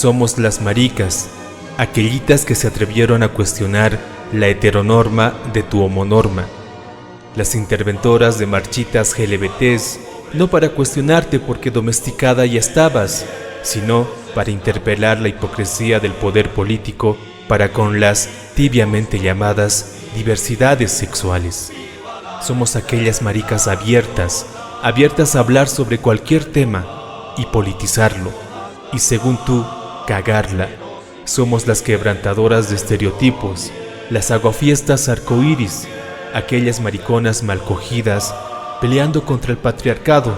Somos las maricas, aquellitas que se atrevieron a cuestionar la heteronorma de tu homonorma. Las interventoras de marchitas LGBTs, no para cuestionarte porque domesticada ya estabas, sino para interpelar la hipocresía del poder político para con las tibiamente llamadas diversidades sexuales. Somos aquellas maricas abiertas a hablar sobre cualquier tema y politizarlo, y según tú, cagarla. Somos las quebrantadoras de estereotipos, las aguafiestas arcoíris, aquellas mariconas malcogidas peleando contra el patriarcado.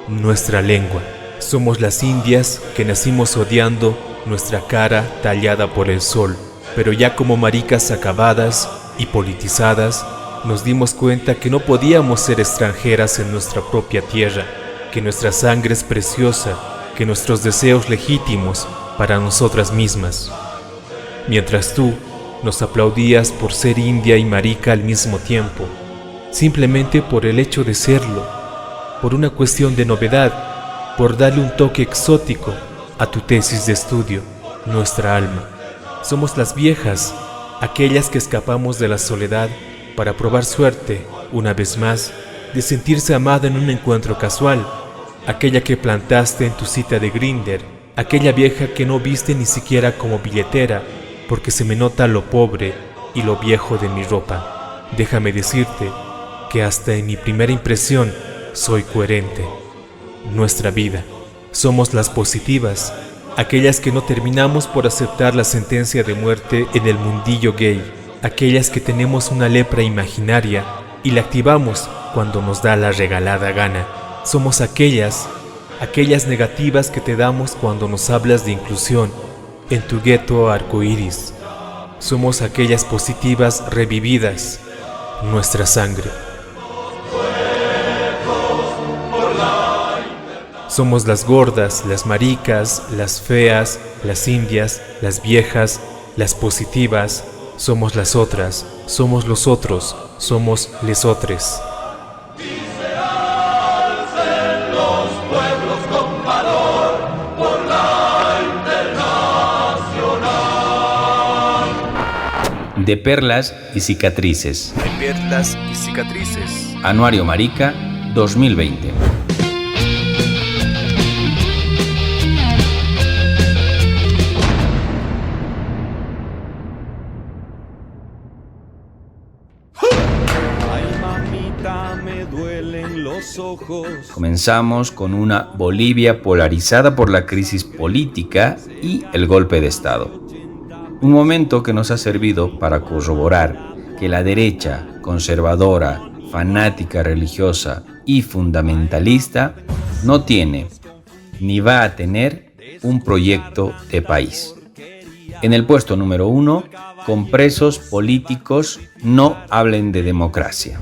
Nuestra lengua. Somos las indias que nacimos odiando nuestra cara tallada por el sol, pero ya como maricas acabadas y politizadas, nos dimos cuenta que no podíamos ser extranjeras en nuestra propia tierra, que nuestra sangre es preciosa, que nuestros deseos legítimos para nosotras mismas. Mientras tú nos aplaudías por ser india y marica al mismo tiempo, simplemente por el hecho de serlo, por una cuestión de novedad, por darle un toque exótico a tu tesis de estudio, nuestra alma. Somos las viejas, aquellas que escapamos de la soledad para probar suerte, una vez más, de sentirse amada en un encuentro casual, aquella que plantaste en tu cita de Grindr, aquella vieja que no viste ni siquiera como billetera, porque se me nota lo pobre y lo viejo de mi ropa. Déjame decirte que hasta en mi primera impresión soy coherente. Nuestra vida. Somos las positivas, aquellas que no terminamos por aceptar la sentencia de muerte en el mundillo gay, aquellas que tenemos una lepra imaginaria y la activamos cuando nos da la regalada gana. Somos aquellas negativas que te damos cuando nos hablas de inclusión en tu gueto arcoíris. Somos aquellas positivas revividas, nuestra sangre. Somos las gordas, las maricas, las feas, las indias, las viejas, las positivas. Somos las otras, somos los otros, somos lesotres. De perlas y cicatrices. De perlas y cicatrices. Anuario Marica 2020. Comenzamos con una Bolivia polarizada por la crisis política y el golpe de Estado. Un momento que nos ha servido para corroborar que la derecha conservadora, fanática religiosa y fundamentalista no tiene ni va a tener un proyecto de país. En el puesto número 1, con presos políticos no hablen de democracia.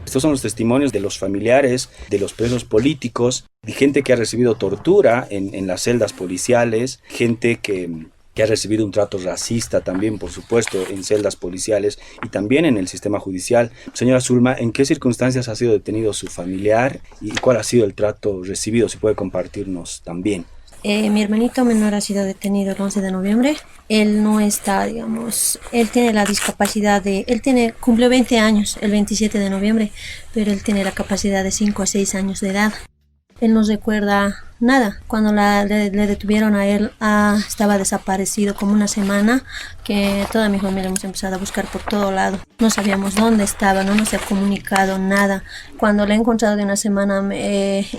Estos son los testimonios de los familiares de los presos políticos, de gente que ha recibido tortura en las celdas policiales, gente que ha recibido un trato racista también, por supuesto, en celdas policiales y también en el sistema judicial. Señora Zulma, ¿en qué circunstancias ha sido detenido su familiar y cuál ha sido el trato recibido? Si puede compartirnos también. Mi hermanito menor ha sido detenido el 11 de noviembre. Él no está, él tiene la discapacidad cumplió 20 años el 27 de noviembre, pero él tiene la capacidad de 5 a 6 años de edad. Él no recuerda nada. Cuando le detuvieron a él, estaba desaparecido como una semana, que toda mi familia hemos empezado a buscar por todo lado. No sabíamos dónde estaba, no nos ha comunicado nada. Cuando le he encontrado de una semana,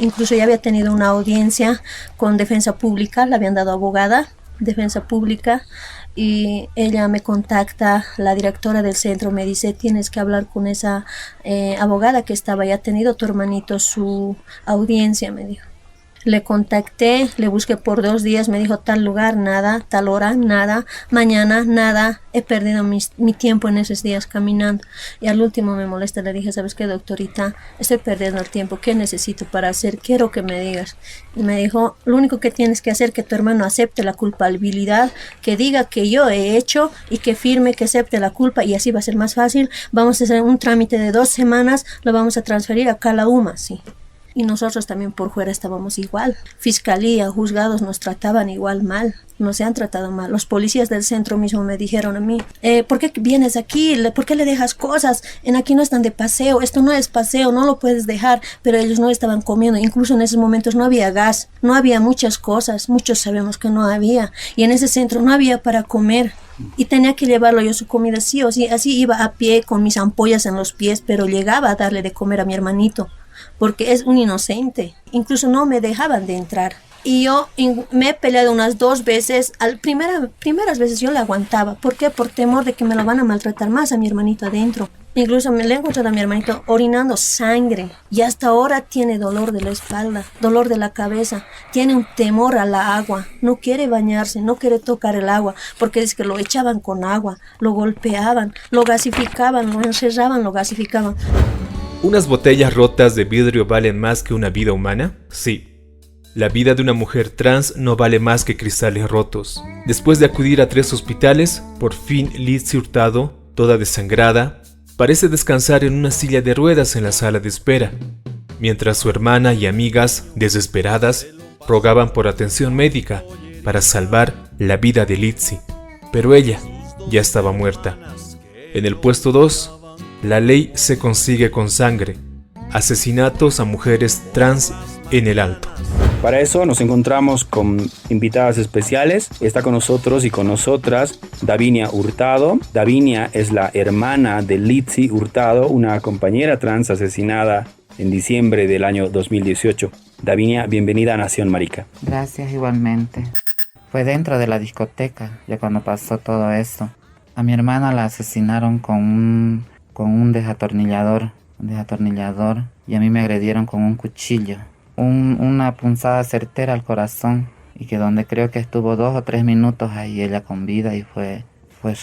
incluso ya había tenido una audiencia con defensa pública, le habían dado abogada, defensa pública, y ella me contacta, la directora del centro me dice: tienes que hablar con esa abogada que estaba, ya ha tenido tu hermanito su audiencia, me dijo. Le contacté, le busqué por 2 días, me dijo tal lugar, nada, tal hora, nada, mañana, nada. He perdido mi tiempo en esos días caminando. Y al último me molesta, le dije: ¿sabes qué, doctorita? Estoy perdiendo el tiempo, ¿qué necesito para hacer? Quiero que me digas. Y me dijo: lo único que tienes que hacer es que tu hermano acepte la culpabilidad, que diga que yo he hecho y que firme, que acepte la culpa, y así va a ser más fácil. Vamos a hacer un trámite de 2 semanas, lo vamos a transferir acá a la UMA, sí. Y nosotros también por fuera estábamos igual. Fiscalía, juzgados nos trataban igual mal. Nos han tratado mal. Los policías del centro mismo me dijeron a mí, ¿por qué vienes aquí? ¿Por qué le dejas cosas? Aquí no están de paseo. Esto no es paseo, no lo puedes dejar. Pero ellos no estaban comiendo. Incluso en esos momentos no había gas. No había muchas cosas. Muchos sabemos que no había. Y en ese centro no había para comer. Y tenía que llevarlo yo su comida sí o sí. Así iba a pie con mis ampollas en los pies. Pero llegaba a darle de comer a mi hermanito. Porque es un inocente. Incluso no me dejaban de entrar. Y yo me he peleado unas 2 veces. Primeras veces yo le aguantaba. ¿Por qué? Por temor de que me lo van a maltratar más a mi hermanito adentro. Incluso me le he encontrado a mi hermanito orinando sangre. Y hasta ahora tiene dolor de la espalda, dolor de la cabeza. Tiene un temor a la agua. No quiere bañarse, no quiere tocar el agua. Porque es que lo echaban con agua, lo golpeaban, lo gasificaban, lo encerraban, lo gasificaban. ¿Unas botellas rotas de vidrio valen más que una vida humana? Sí. La vida de una mujer trans no vale más que cristales rotos. Después de acudir a 3 hospitales, por fin Litzy Hurtado, toda desangrada, parece descansar en una silla de ruedas en la sala de espera, mientras su hermana y amigas, desesperadas, rogaban por atención médica para salvar la vida de Litzy. Pero ella ya estaba muerta. En el puesto 2, la ley se consigue con sangre. Asesinatos a mujeres trans en el Alto. Para eso nos encontramos con invitadas especiales. Está con nosotros y con nosotras Davinia Hurtado. Davinia es la hermana de Litzy Hurtado, una compañera trans asesinada en diciembre del año 2018. Davinia, bienvenida a Nación Marica. Gracias, igualmente. Fue dentro de la discoteca, ya cuando pasó todo esto. A mi hermana la asesinaron con un desatornillador, y a mí me agredieron con un cuchillo. Una punzada certera al corazón, y que donde creo que estuvo 2 o 3 minutos ahí ella con vida, y fue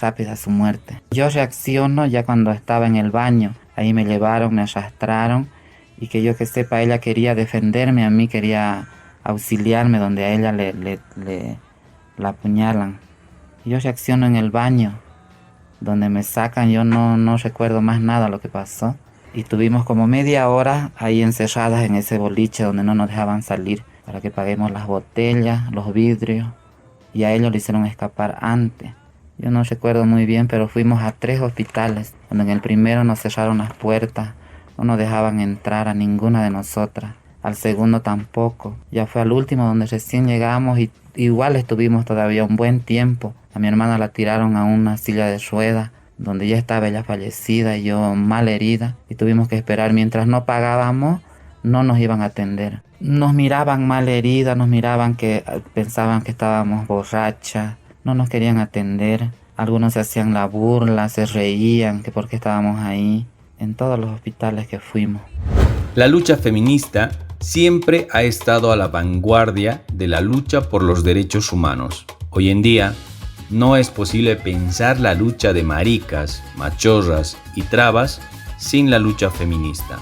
rápida su muerte. Yo reacciono ya cuando estaba en el baño. Ahí me llevaron, me arrastraron, y que yo que sepa, ella quería defenderme a mí, quería auxiliarme donde a ella la apuñalan. Yo reacciono en el baño, donde me sacan. Yo no recuerdo más nada lo que pasó. Y tuvimos como media hora ahí encerradas en ese boliche donde no nos dejaban salir para que paguemos las botellas, los vidrios. Y a ellos le hicieron escapar antes. Yo no recuerdo muy bien, pero fuimos a 3 hospitales, donde en el primero nos cerraron las puertas, no nos dejaban entrar a ninguna de nosotras. Al segundo tampoco. Ya fue al último donde recién llegamos y igual estuvimos todavía un buen tiempo. A mi hermana la tiraron a una silla de ruedas, donde ya estaba ella fallecida y yo mal herida, y tuvimos que esperar. Mientras no pagábamos, no nos iban a atender. Nos miraban mal heridas, pensaban que estábamos borrachas, no nos querían atender. Algunos se hacían la burla, se reían, que por qué estábamos ahí, en todos los hospitales que fuimos. La lucha feminista siempre ha estado a la vanguardia de la lucha por los derechos humanos. Hoy en día, no es posible pensar la lucha de maricas, machorras y trabas sin la lucha feminista.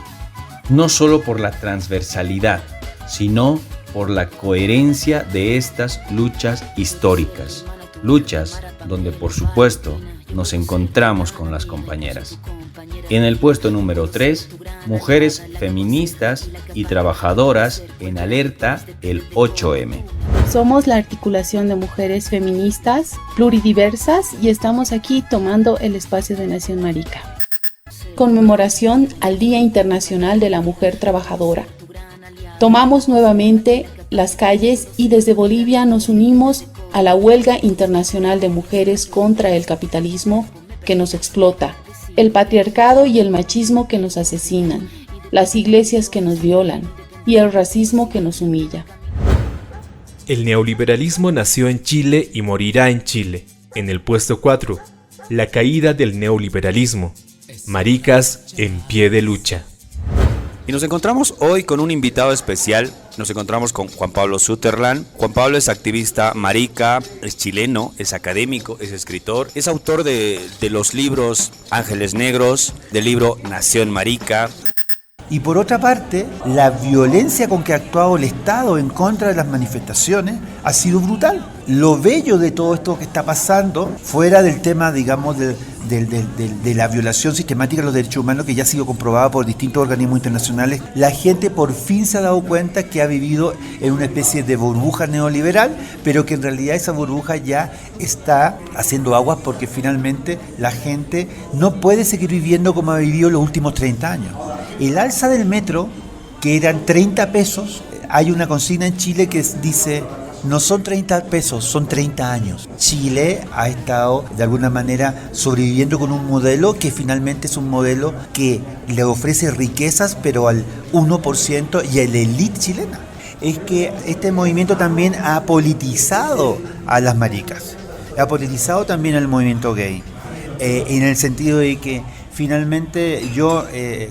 No solo por la transversalidad, sino por la coherencia de estas luchas históricas. Luchas donde, por supuesto, nos encontramos con las compañeras. En el puesto número 3, mujeres feministas y trabajadoras en alerta el 8M. Somos la articulación de mujeres feministas, pluridiversas, y estamos aquí tomando el espacio de Nación Marica. Conmemoración al Día Internacional de la Mujer Trabajadora. Tomamos nuevamente las calles y desde Bolivia nos unimos a la huelga internacional de mujeres contra el capitalismo que nos explota, el patriarcado y el machismo que nos asesinan, las iglesias que nos violan y el racismo que nos humilla. El neoliberalismo nació en Chile y morirá en Chile. En el puesto 4, la caída del neoliberalismo. Maricas en pie de lucha. Y nos encontramos hoy con un invitado especial. Nos encontramos con Juan Pablo Sutherland. Juan Pablo es activista marica, es chileno, es académico, es escritor, es autor de los libros Ángeles Negros, del libro Nación Marica. Y por otra parte, la violencia con que ha actuado el Estado en contra de las manifestaciones ha sido brutal. Lo bello de todo esto que está pasando, fuera del tema, digamos, de la violación sistemática de los derechos humanos que ya ha sido comprobada por distintos organismos internacionales, la gente por fin se ha dado cuenta que ha vivido en una especie de burbuja neoliberal, pero que en realidad esa burbuja ya está haciendo aguas porque finalmente la gente no puede seguir viviendo como ha vivido los últimos 30 años. El alza del metro, que eran 30 pesos, hay una consigna en Chile que dice: no son 30 pesos, son 30 años. Chile ha estado de alguna manera sobreviviendo con un modelo que finalmente es un modelo que le ofrece riquezas pero al 1% y a la élite chilena. Es que este movimiento también ha politizado a las maricas, ha politizado también al movimiento gay, en el sentido de que finalmente yo,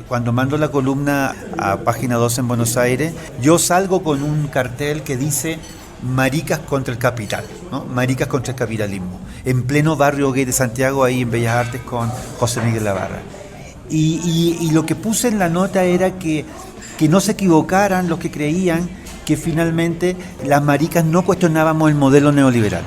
cuando mando la columna a Página 12 en Buenos Aires, yo salgo con un cartel que dice: maricas contra el capital, ¿no? Maricas contra el capitalismo, en pleno barrio gay de Santiago, ahí en Bellas Artes con José Miguel Lavarra. Y lo que puse en la nota era que no se equivocaran los que creían que finalmente las maricas no cuestionábamos el modelo neoliberal,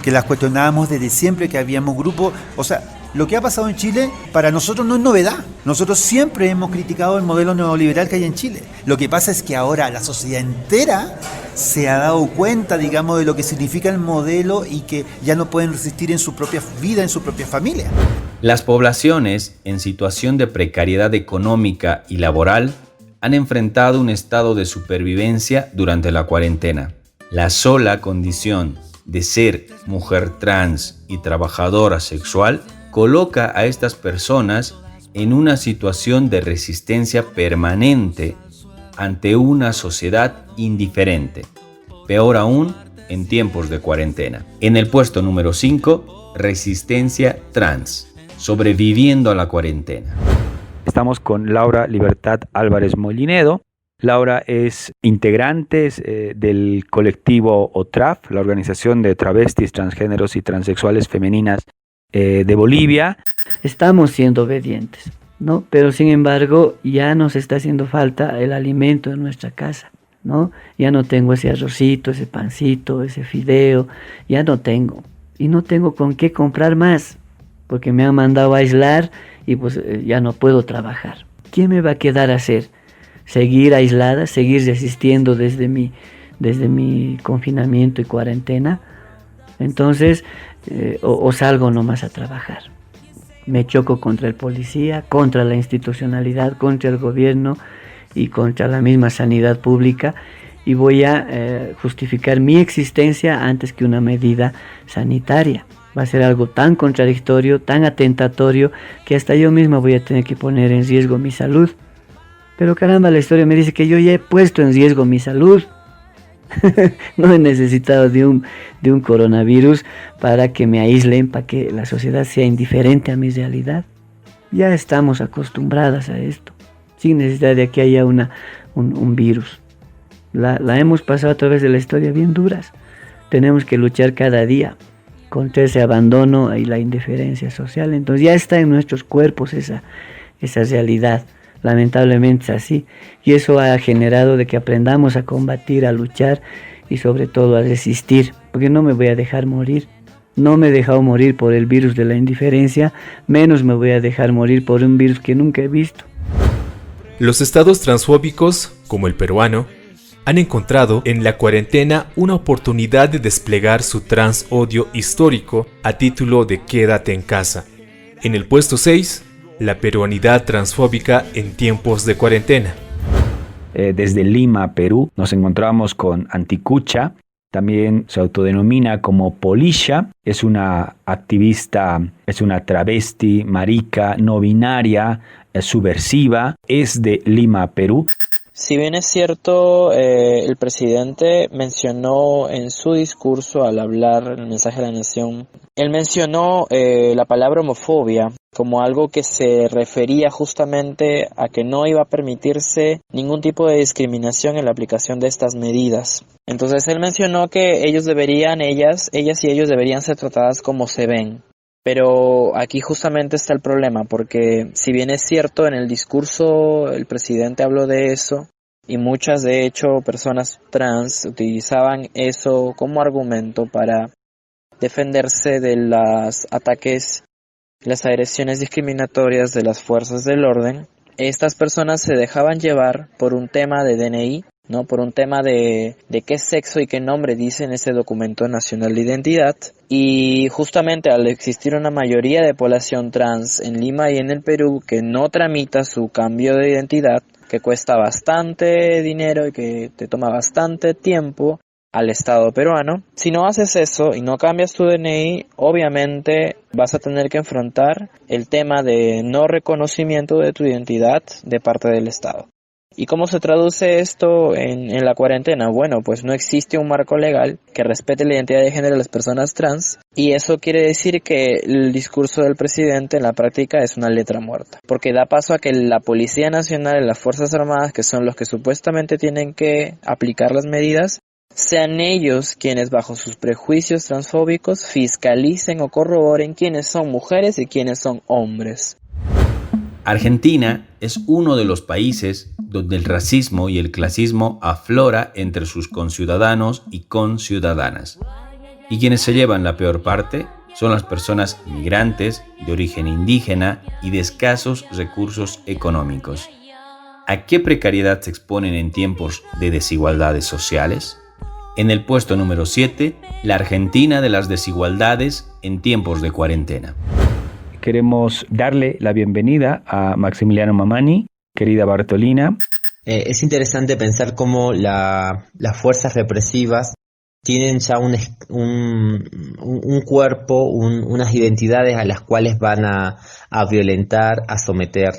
que las cuestionábamos desde siempre, que habíamos grupos, o sea, lo que ha pasado en Chile para nosotros no es novedad. Nosotros siempre hemos criticado el modelo neoliberal que hay en Chile. Lo que pasa es que ahora la sociedad entera se ha dado cuenta, digamos, de lo que significa el modelo y que ya no pueden resistir en su propia vida, en su propia familia. Las poblaciones en situación de precariedad económica y laboral han enfrentado un estado de supervivencia durante la cuarentena. La sola condición de ser mujer trans y trabajadora sexual coloca a estas personas en una situación de resistencia permanente ante una sociedad indiferente. Peor aún en tiempos de cuarentena. En el puesto número 5, resistencia trans, sobreviviendo a la cuarentena. Estamos con Laura Libertad Álvarez Molinedo. Laura es integrante del colectivo OTRAF, la organización de travestis, transgéneros y transexuales femeninas de Bolivia. Estamos siendo obedientes, ¿no? Pero sin embargo ya nos está haciendo falta el alimento en nuestra casa, ¿no? Ya no tengo ese arrocito, ese pancito, ese fideo, ya no tengo. Y no tengo con qué comprar más, porque me han mandado a aislar y pues ya no puedo trabajar. ¿Quién me va a quedar a hacer? ¿Seguir aislada, seguir resistiendo desde mi confinamiento y cuarentena? Entonces, o salgo nomás a trabajar. Me choco contra el policía, contra la institucionalidad, contra el gobierno y contra la misma sanidad pública, y voy a justificar mi existencia antes que una medida sanitaria. Va a ser algo tan contradictorio, tan atentatorio, que hasta yo misma voy a tener que poner en riesgo mi salud. Pero caramba, la historia me dice que yo ya he puesto en riesgo mi salud. No he necesitado de un coronavirus para que me aíslen, para que la sociedad sea indiferente a mi realidad. Ya estamos acostumbradas a esto, sin necesidad de que haya un virus. La hemos pasado a través de la historia bien duras. Tenemos que luchar cada día contra ese abandono y la indiferencia social. Entonces ya está en nuestros cuerpos esa realidad. Lamentablemente es así, y eso ha generado de que aprendamos a combatir, a luchar y sobre todo a resistir, porque no me voy a dejar morir. No me he dejado morir por el virus de la indiferencia, menos me voy a dejar morir por un virus que nunca he visto. Los estados transfóbicos, como el peruano, han encontrado en la cuarentena una oportunidad de desplegar su transodio histórico a título de quédate en casa. En el puesto 6, la peruanidad transfóbica en tiempos de cuarentena. Desde Lima, Perú, nos encontramos con Anticucha. También se autodenomina como Polisha. Es una activista, es una travesti, marica, no binaria, subversiva. Es de Lima, Perú. Si bien es cierto, el presidente mencionó en su discurso al hablar el mensaje de la nación, él mencionó la palabra homofobia como algo que se refería justamente a que no iba a permitirse ningún tipo de discriminación en la aplicación de estas medidas. Entonces él mencionó que ellas y ellos deberían ser tratadas como se ven. Pero aquí justamente está el problema, porque si bien es cierto en el discurso el presidente habló de eso, y muchas de hecho personas trans utilizaban eso como argumento para defenderse de los ataques las agresiones discriminatorias de las fuerzas del orden, estas personas se dejaban llevar por un tema de DNI, ¿no? Por un tema de qué sexo y qué nombre dice en ese documento nacional de identidad. Y justamente al existir una mayoría de población trans en Lima y en el Perú que no tramita su cambio de identidad, que cuesta bastante dinero y que te toma bastante tiempo al Estado peruano, si no haces eso y no cambias tu DNI, obviamente vas a tener que enfrentar el tema de no reconocimiento de tu identidad de parte del Estado. ¿Y cómo se traduce esto en la cuarentena? Bueno, pues no existe un marco legal que respete la identidad de género de las personas trans, y eso quiere decir que el discurso del presidente en la práctica es una letra muerta, porque da paso a que la Policía Nacional y las Fuerzas Armadas, que son los que supuestamente tienen que aplicar las medidas, sean ellos quienes bajo sus prejuicios transfóbicos fiscalicen o corroboren quiénes son mujeres y quiénes son hombres. Argentina es uno de los países donde el racismo y el clasismo aflora entre sus conciudadanos y conciudadanas. Y quienes se llevan la peor parte son las personas migrantes de origen indígena y de escasos recursos económicos. ¿A qué precariedad se exponen en tiempos de desigualdades sociales? En el puesto número 7, la Argentina de las desigualdades en tiempos de cuarentena. Queremos darle la bienvenida a Maximiliano Mamani, querida Bartolina. Es interesante pensar cómo las fuerzas represivas tienen ya un cuerpo, unas identidades a las cuales van a violentar, a someter,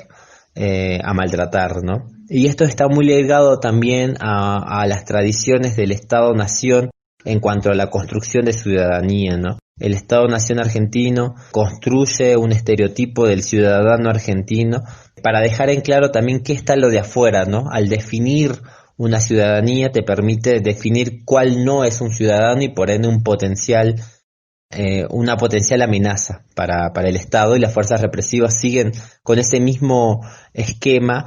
a maltratar, ¿no? Y esto está muy ligado también a las tradiciones del Estado-Nación en cuanto a la construcción de ciudadanía, ¿no? El Estado-Nación argentino construye un estereotipo del ciudadano argentino para dejar en claro también qué está lo de afuera, ¿no? Al definir una ciudadanía te permite definir cuál no es un ciudadano y por ende una potencial amenaza para el Estado, y las fuerzas represivas siguen con ese mismo esquema,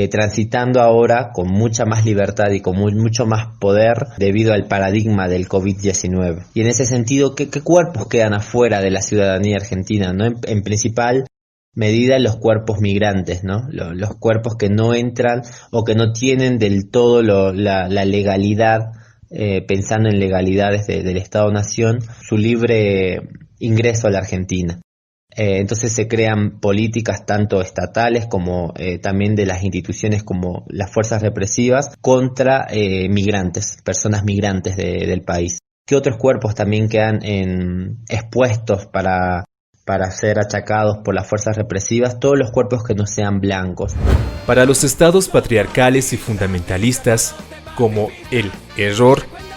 transitando ahora con mucha más libertad y con mucho más poder debido al paradigma del COVID-19. Y en ese sentido, ¿qué cuerpos quedan afuera de la ciudadanía argentina, ¿no? En principal medida los cuerpos migrantes, ¿no? Los cuerpos que no entran o que no tienen del todo la legalidad, pensando en legalidades del Estado-Nación, su libre ingreso a la Argentina. Entonces se crean políticas tanto estatales como también de las instituciones como las fuerzas represivas contra migrantes, personas migrantes del país. ¿Qué otros cuerpos también quedan expuestos para ser achacados por las fuerzas represivas? Todos los cuerpos que no sean blancos. Para los estados patriarcales y fundamentalistas, como el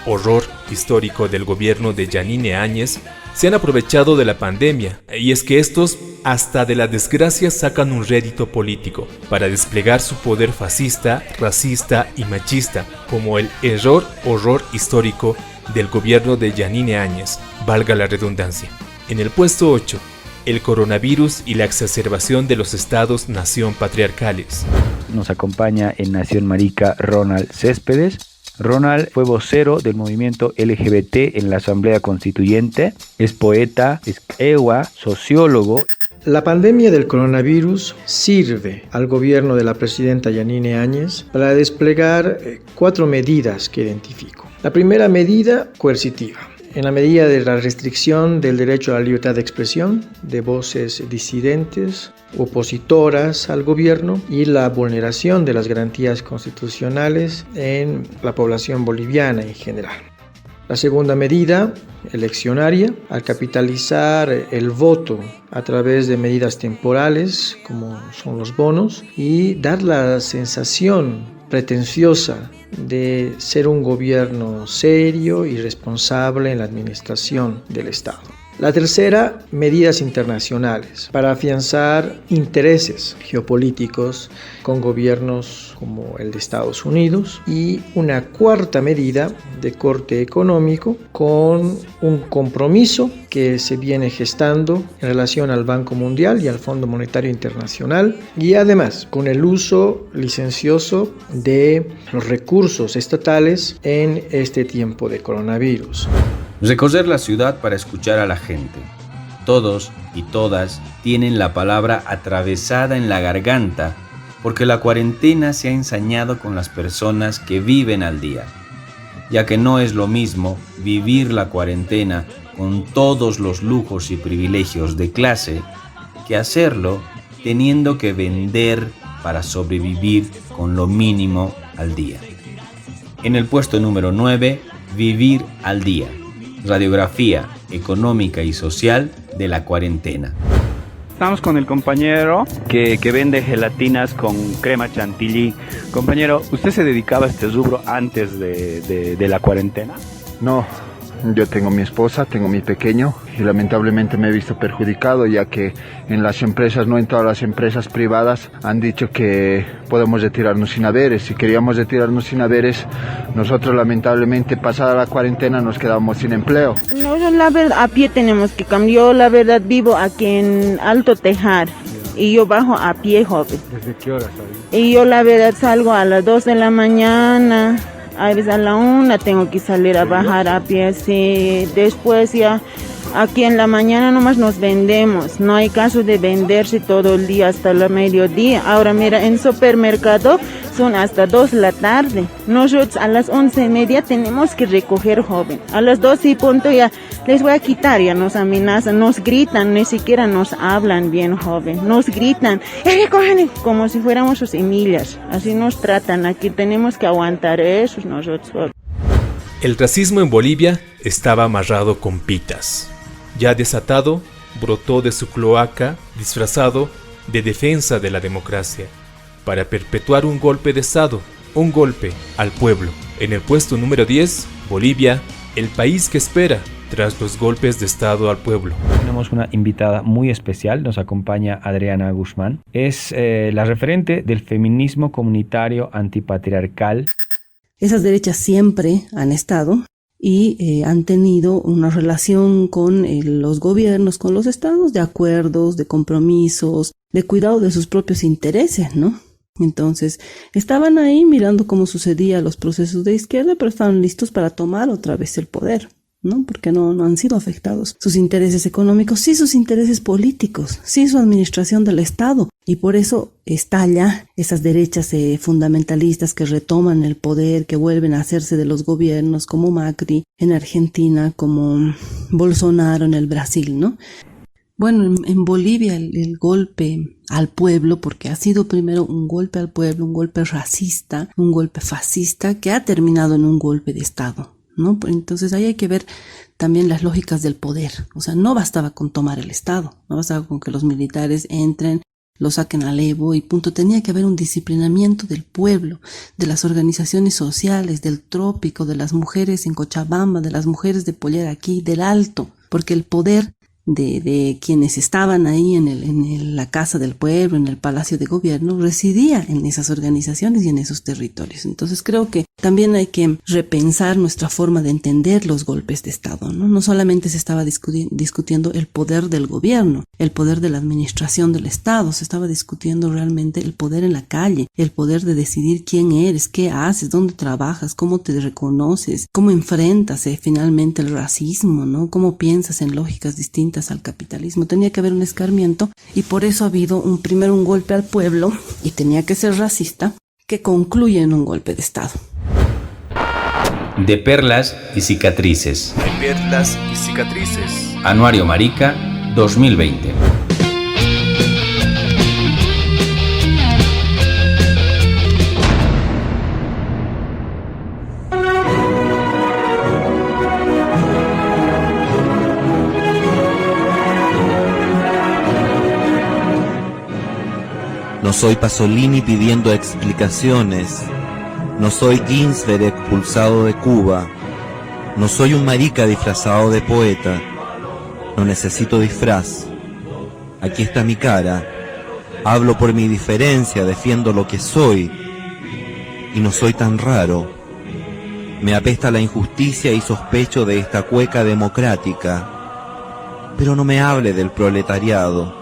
horror histórico del gobierno de Yanine Áñez, se han aprovechado de la pandemia, y es que estos hasta de la desgracia sacan un rédito político para desplegar su poder fascista, racista y machista, como el horror histórico del gobierno de Yanine Áñez, valga la redundancia. En el puesto 8, el coronavirus y la exacerbación de los estados-nación patriarcales. Nos acompaña en Nación Marica Ronald Céspedes. Ronald fue vocero del movimiento LGBT en la Asamblea Constituyente, es poeta, es ewa, sociólogo. La pandemia del coronavirus sirve al gobierno de la presidenta Yanine Áñez para desplegar 4 medidas que identifico. La primera medida, coercitiva. En la medida de la restricción del derecho a la libertad de expresión de voces disidentes, opositoras al gobierno, y la vulneración de las garantías constitucionales en la población boliviana en general. La segunda medida, eleccionaria, al capitalizar el voto a través de medidas temporales como son los bonos y dar la sensación pretenciosa de ser un gobierno serio y responsable en la administración del Estado. La tercera, medidas internacionales para afianzar intereses geopolíticos con gobiernos como el de Estados Unidos. Y una cuarta medida de corte económico con un compromiso que se viene gestando en relación al Banco Mundial y al Fondo Monetario Internacional, y además con el uso licencioso de los recursos estatales en este tiempo de coronavirus. Recorrer la ciudad para escuchar a la gente. Todos y todas tienen la palabra atravesada en la garganta porque la cuarentena se ha ensañado con las personas que viven al día, ya que no es lo mismo vivir la cuarentena con todos los lujos y privilegios de clase que hacerlo teniendo que vender para sobrevivir con lo mínimo al día. En el puesto número 9, Vivir al día, radiografía económica y social de la cuarentena. Estamos con el compañero que vende gelatinas con crema chantilly. Compañero, ¿usted se dedicaba a este rubro antes de la cuarentena? No, yo tengo mi esposa, tengo mi pequeño y lamentablemente me he visto perjudicado, ya que en las empresas, no en todas las empresas privadas, han dicho que podemos retirarnos sin haberes. Si queríamos retirarnos sin haberes, nosotros lamentablemente pasada la cuarentena nos quedamos sin empleo. No, la verdad, a pie tenemos que cambiar. Yo la verdad vivo aquí en Alto Tejar y yo bajo a pie, joven. ¿Desde qué hora sales? Y yo la verdad salgo a las 2 de la mañana. A veces a la 1 tengo que salir a bajar a pie, sí. Después ya aquí en la mañana nomás nos vendemos. No hay caso de venderse todo el día hasta el mediodía. Ahora mira, en supermercado son hasta 2 de la tarde. Nosotros a las 11:30 tenemos que recoger, joven. A las 12 y punto ya les voy a quitar, ya nos amenazan, nos gritan, ni siquiera nos hablan bien, joven. Nos gritan, recogen como si fuéramos sus semillas. Así nos tratan, aquí tenemos que aguantar eso nosotros, joven. El racismo en Bolivia estaba amarrado con pitas. Ya desatado, brotó de su cloaca disfrazado de defensa de la democracia, para perpetuar un golpe de Estado, un golpe al pueblo. En el puesto número 10, Bolivia, el país que espera tras los golpes de Estado al pueblo. Tenemos una invitada muy especial, nos acompaña Adriana Guzmán. Es la referente del feminismo comunitario antipatriarcal. Esas derechas siempre han estado y han tenido una relación con los gobiernos, con los estados, de acuerdos, de compromisos, de cuidado de sus propios intereses, ¿no? Entonces, estaban ahí mirando cómo sucedían los procesos de izquierda, pero estaban listos para tomar otra vez el poder, ¿no? Porque no han sido afectados sus intereses económicos, sí sus intereses políticos, sí su administración del Estado. Y por eso estalla esas derechas fundamentalistas que retoman el poder, que vuelven a hacerse de los gobiernos, como Macri en Argentina, como Bolsonaro en el Brasil, ¿no? Bueno, en Bolivia el golpe al pueblo, porque ha sido primero un golpe al pueblo, un golpe racista, un golpe fascista, que ha terminado en un golpe de Estado, ¿no? Entonces ahí hay que ver también las lógicas del poder. O sea, no bastaba con tomar el Estado, no bastaba con que los militares entren, lo saquen al Evo y punto. Tenía que haber un disciplinamiento del pueblo, de las organizaciones sociales, del trópico, de las mujeres en Cochabamba, de las mujeres de Polleraquí, del Alto, porque el poder de quienes estaban ahí en la casa del pueblo, en el palacio de gobierno, residía en esas organizaciones y en esos territorios. Entonces creo que también hay que repensar nuestra forma de entender los golpes de Estado, ¿no? No solamente se estaba discutiendo el poder del gobierno, el poder de la administración del Estado, se estaba discutiendo realmente el poder en la calle, el poder de decidir quién eres, qué haces, dónde trabajas, cómo te reconoces, cómo enfrentas finalmente el racismo, ¿no? Cómo piensas en lógicas distintas al capitalismo. Tenía que haber un escarmiento y por eso ha habido primero un golpe al pueblo, y tenía que ser racista, que concluye en un golpe de Estado. De perlas y cicatrices. De perlas y cicatrices. Anuario Marica 2020. No soy Pasolini pidiendo explicaciones. No soy Ginsberg expulsado de Cuba. No soy un marica disfrazado de poeta. No necesito disfraz. Aquí está mi cara. Hablo por mi diferencia, defiendo lo que soy. Y no soy tan raro. Me apesta la injusticia y sospecho de esta cueca democrática. Pero no me hable del proletariado,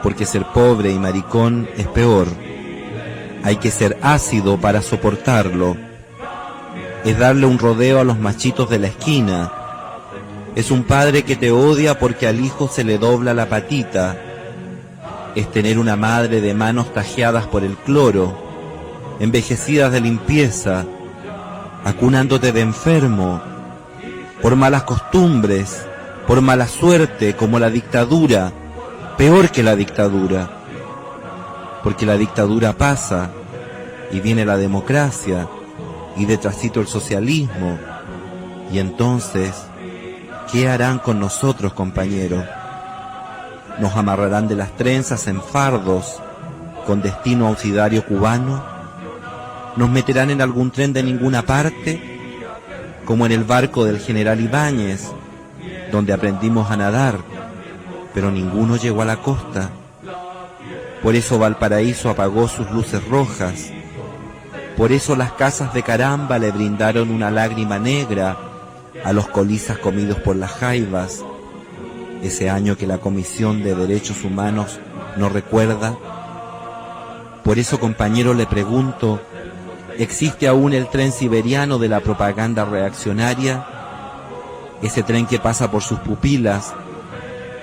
porque ser pobre y maricón es peor. Hay que ser ácido para soportarlo. Es darle un rodeo a los machitos de la esquina. Es un padre que te odia porque al hijo se le dobla la patita. Es tener una madre de manos tajeadas por el cloro, envejecidas de limpieza, acunándote de enfermo, por malas costumbres, por mala suerte, como la dictadura, peor que la dictadura, porque la dictadura pasa y viene la democracia y detrásito el socialismo, y entonces, ¿qué harán con nosotros, compañero? ¿Nos amarrarán de las trenzas en fardos con destino auxiliario cubano? ¿Nos meterán en algún tren de ninguna parte, como en el barco del general Ibáñez, donde aprendimos a nadar, pero ninguno llegó a la costa? Por eso Valparaíso apagó sus luces rojas, por eso las casas de Caramba le brindaron una lágrima negra a los colizas comidos por las jaivas, ese año que la Comisión de Derechos Humanos no recuerda. Por eso, compañero, le pregunto, ¿existe aún el tren siberiano de la propaganda reaccionaria? Ese tren que pasa por sus pupilas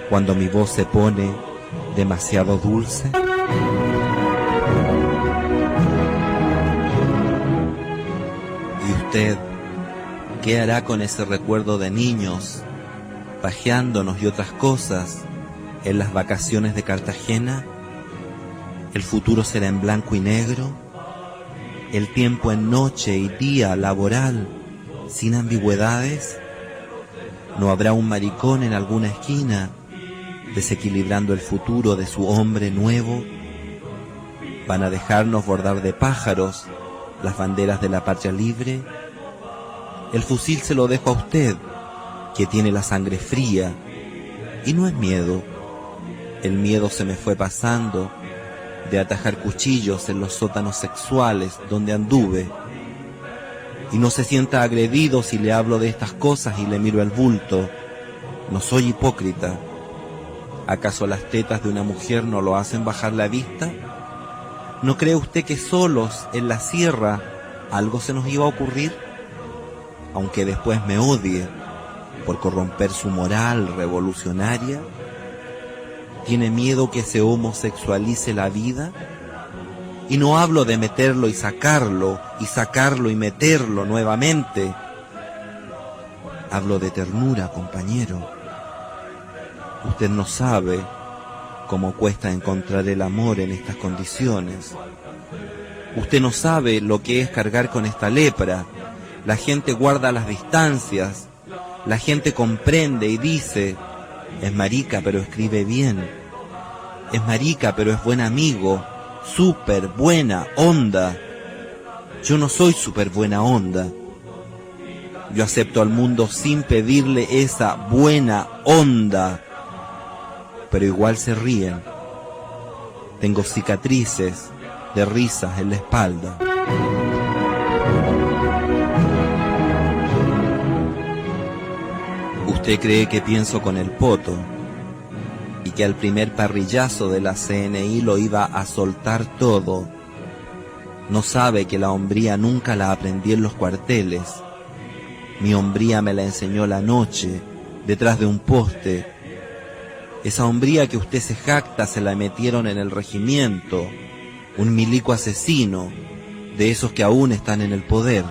cuando mi voz se pone demasiado dulce. ¿Y usted qué hará con ese recuerdo de niños, pajeándonos y otras cosas en las vacaciones de Cartagena? ¿El futuro será en blanco y negro? ¿El tiempo en noche y día laboral, sin ambigüedades? ¿No habrá un maricón en alguna esquina, desequilibrando el futuro de su hombre nuevo? ¿Van a dejarnos bordar de pájaros las banderas de la patria libre? El fusil se lo dejo a usted, que tiene la sangre fría, y no es miedo. El miedo se me fue pasando de atajar cuchillos en los sótanos sexuales donde anduve. Y no se sienta agredido si le hablo de estas cosas y le miro el bulto. No soy hipócrita. ¿Acaso las tetas de una mujer no lo hacen bajar la vista? ¿No cree usted que solos en la sierra algo se nos iba a ocurrir? Aunque después me odie por corromper su moral revolucionaria. ¿Tiene miedo que se homosexualice la vida? Y no hablo de meterlo y sacarlo y meterlo nuevamente. Hablo de ternura, compañero. Usted no sabe cómo cuesta encontrar el amor en estas condiciones. Usted no sabe lo que es cargar con esta lepra. La gente guarda las distancias. La gente comprende y dice, es marica pero escribe bien. Es marica pero es buen amigo. Súper buena onda. Yo no soy súper buena onda. Yo acepto al mundo sin pedirle esa buena onda. Pero igual se ríen. Tengo cicatrices de risas en la espalda. Usted cree que pienso con el poto y que al primer parrillazo de la CNI lo iba a soltar todo. No sabe que la hombría nunca la aprendí en los cuarteles. Mi hombría me la enseñó la noche, detrás de un poste. Esa hombría que usted se jacta se la metieron en el regimiento, un milico asesino, de esos que aún están en el poder.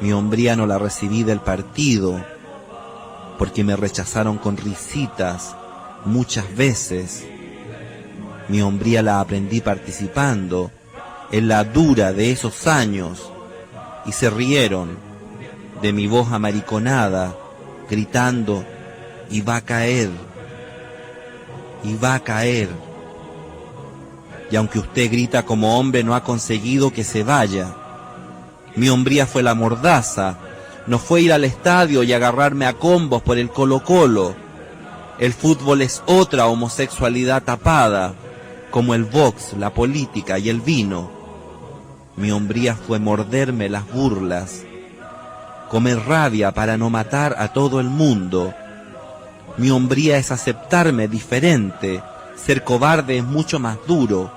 Mi hombría no la recibí del partido, porque me rechazaron con risitas muchas veces. Mi hombría la aprendí participando en la dura de esos años, y se rieron de mi voz amariconada, gritando, y va a caer, y va a caer. Y aunque usted grita como hombre, no ha conseguido que se vaya. Mi hombría fue la mordaza, no fue ir al estadio y agarrarme a combos por el Colo-Colo. El fútbol es otra homosexualidad tapada, como el box, la política y el vino. Mi hombría fue morderme las burlas, comer rabia para no matar a todo el mundo. Mi hombría es aceptarme diferente, ser cobarde es mucho más duro.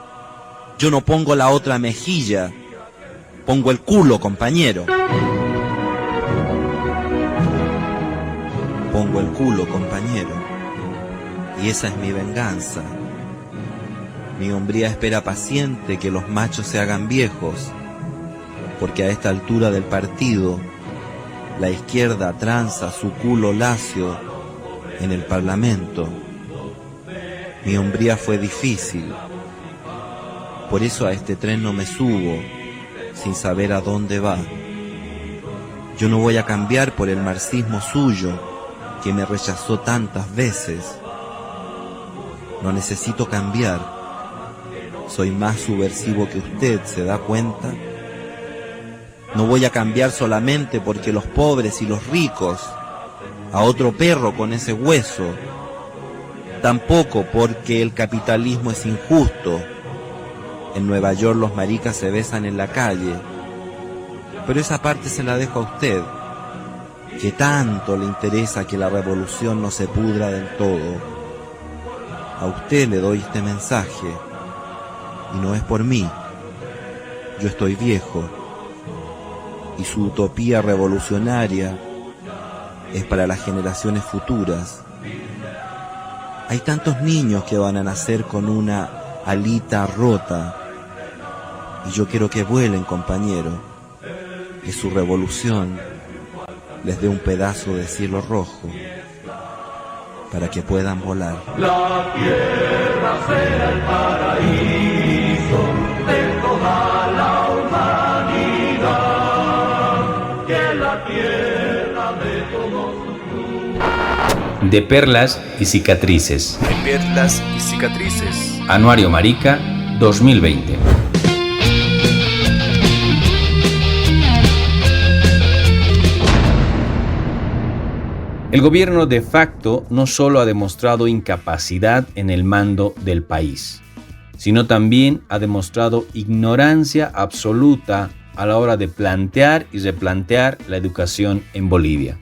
Yo no pongo la otra mejilla, pongo el culo, compañero. pongo el culo, compañero. Y esa es mi venganza. Mi hombría espera paciente que los machos se hagan viejos, porque a esta altura del partido, la izquierda tranza su culo lacio en el Parlamento. Mi hombría fue difícil, por eso a este tren no me subo, sin saber a dónde va. Yo no voy a cambiar por el marxismo suyo, que me rechazó tantas veces. No necesito cambiar. Soy más subversivo que usted, ¿se da cuenta? No voy a cambiar solamente porque los pobres y los ricos, a otro perro con ese hueso. Tampoco porque el capitalismo es injusto. En Nueva York los maricas se besan en la calle. Pero esa parte se la dejo a usted, que tanto le interesa que la revolución no se pudra del todo. A usted le doy este mensaje, y no es por mí. Yo estoy viejo, y su utopía revolucionaria es para las generaciones futuras. Hay tantos niños que van a nacer con una alita rota, y yo quiero que vuelen, compañero, que su revolución les dé un pedazo de cielo rojo para que puedan volar. La tierra será el paraíso de toda la humanidad, que la tierra de todos. De perlas y cicatrices. De perlas y cicatrices. Anuario Marica 2020. El gobierno de facto no solo ha demostrado incapacidad en el mando del país, sino también ha demostrado ignorancia absoluta a la hora de plantear y replantear la educación en Bolivia.